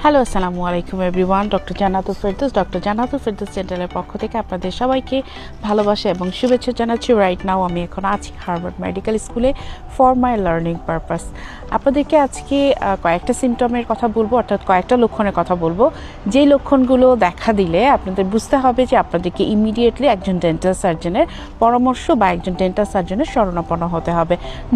Hello, আসসালামু আলাইকুম everyone. Doctor Jannatul Ferdous সেন্টারের পক্ষ থেকে আপনাদের সবাইকে ভালোবাসা এবং শুভেচ্ছা জানাচ্ছি। রাইট নাও আমি এখন আছি হার্ভার্ড মেডিকেল স্কুলে ফর মাই লার্নিং পারপাস। আপনাদেরকে আজকে কয়েকটা সিমটমের কথা বলবো, অর্থাৎ কয়েকটা লক্ষণের কথা বলবো, যেই লক্ষণগুলো দেখা দিলে আপনাদের বুঝতে হবে যে আপনাদেরকে ইমিডিয়েটলি একজন ডেন্টাল সার্জনের পরামর্শ বা একজন ডেন্টাল সার্জনের শরণাপন্ন হতে হবে।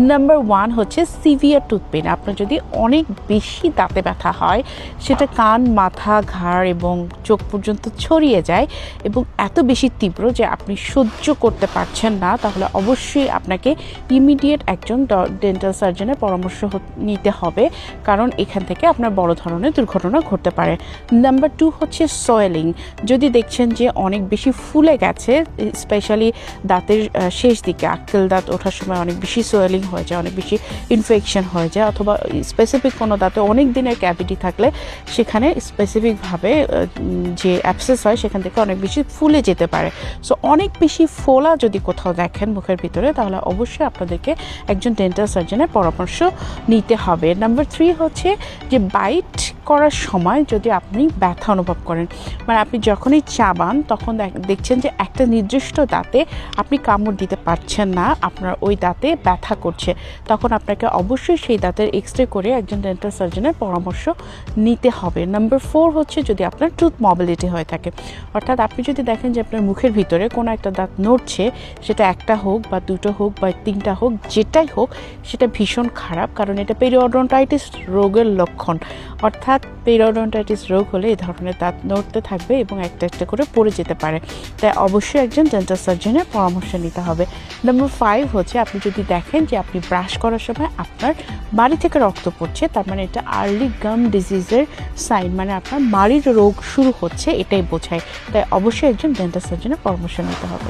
নাম্বার 1 হচ্ছে সিভিয়ার টুথ পেইন। আপনার যদি অনেক বেশি দাঁতে ব্যথা হয়, সেটা কান, মাথা, ঘাড় এবং চোখ পর্যন্ত ছড়িয়ে যায় এবং এত বেশি তীব্র যে আপনি সহ্য করতে পারছেন না, তাহলে অবশ্যই আপনাকে ইমিডিয়েট একজন ডেন্টাল সার্জনের পরামর্শ নিতে হবে, কারণ এখান থেকে আপনার বড় ধরনের দুর্ঘটনা ঘটতে পারে। নাম্বার 2 হচ্ছে সোয়েলিং। যদি দেখছেন যে অনেক বেশি ফুলে গেছে, স্পেশালি দাঁতের শেষ দিকে আক্কেল দাঁত ওঠার সময় অনেক বেশি সোয়েলিং হয়ে যায়, অনেক বেশি ইনফেকশন হয়ে যায়, অথবা স্পেসিফিক কোনো দাঁতে অনেক দিনের ক্যাভিটি থাকলে সেখানে স্পেসিফিকভাবে যে অ্যাবসেস হয় সেখান থেকে অনেক বেশি ফুলে যেতে পারে। সো অনেক বেশি ফোলা যদি কোথাও দেখেন মুখের ভিতরে, তাহলে অবশ্যই আপনাদেরকে একজন ডেন্টাল সার্জনের পরামর্শ নিতে হবে। নাম্বার 3 হচ্ছে যে বাইট করার সময় যদি আপনি ব্যথা অনুভব করেন, মানে আপনি যখনই চাবান তখন দেখছেন যে একটা নির্দিষ্ট দাঁতে আপনি কামড় দিতে পারছেন না, আপনার ওই দাঁতে ব্যথা করছে, তখন আপনাকে অবশ্যই সেই দাঁতের এক্সরে করে একজন ডেন্টাল সার্জনের পরামর্শ নিতে হবে। নাম্বার 4 হচ্ছে যদি আপনার টুথ মোবিলিটি হয়ে থাকে, অর্থাৎ আপনি যদি দেখেন যে আপনার মুখের ভিতরে কোনো একটা দাঁত নড়ছে, সেটা একটা হোক বা দুটো হোক বা তিনটা হোক, যেটাই হোক সেটা ভীষণ খারাপ, কারণ এটা পেরিওডন্টাইটিস রোগের লক্ষণ। অর্থাৎ পেরিওডন্টাইটিস রোগ হলে এই ধরনের দাঁত নড়তে থাকবে এবং একটা একটা করে পড়ে যেতে পারে, তাই অবশ্যই একজন ডেন্টাল সার্জনের পরামর্শ নিতে হবে। নাম্বার 5 হচ্ছে আপনি যদি দেখেন যে আপনি ব্রাশ করার সময় আপনার মাড়ি থেকে রক্ত পড়ছে, তার মানে এটা আর্লি গাম ডিজিজের সাইন, মানে আপনার মাড়ির রোগ শুরু হচ্ছে, এটাই বোঝায়, তাই অবশ্যই একজন ডেন্টাল সার্জনের পরামর্শ নিতে হবে।